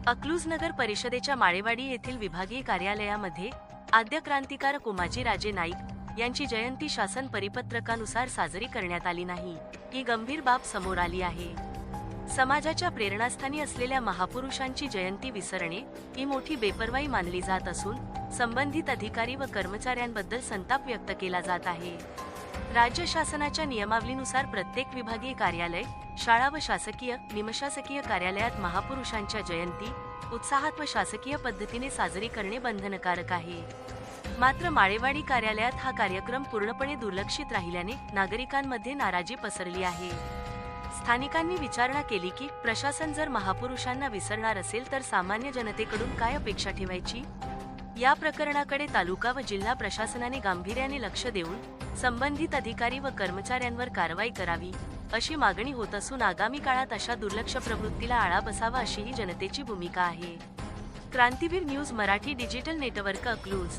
अकलूज नगर परिषदेच्या माळेवाडी येथील विभागीय कार्यालयामध्ये आद्य क्रांतिकारक उमाजीराजे नाईक यांची जयंती शासन परिपत्रकानुसार साजरी करण्यात आली नाही, ही गंभीर बाब समोर आली आहे। समाजाच्या प्रेरणास्थानी असलेल्या महापुरुषांची जयंती विसरणे ही मोठी बेपर्वाई मानली जात असून संबंधित अधिकारी व कर्मचाऱ्यांबद्दल संताप व्यक्त केला जात आहे। राज्य शासनाच्या नियमावलीनुसार प्रत्येक विभागीय कार्यालय, शाळा व शासकीय, निमशासकीय कार्यालयात महापुरुषांच्या जयंती उत्साहात व शासकीय पद्धतीने साजरी करणे बंधनकारक आहे। मात्र माळेवाडी कार्यालयात हा कार्यक्रम पूर्णपणे दुर्लक्षित राहिल्याने नागरिकांमध्ये नाराजी पसरली आहे। स्थानिकांनी विचारणा केली की प्रशासन जर महापुरुषांना विसरणार असेल तर सामान्य जनतेकडून काय अपेक्षा ठेवायची। या प्रकरणाकडे तालुका व जिल्हा प्रशासनाने गांभीर्याने लक्ष देऊन संबंधित अधिकारी व कर्मचाऱ्यांवर कारवाई करावी अशी मागणी होत असून आगामी काळात अशा दुर्लक्ष प्रवृत्तीला आळा बसावा अशीही जनतेची भूमिका आहे। Krantiveer news Marathi digital network Akluj.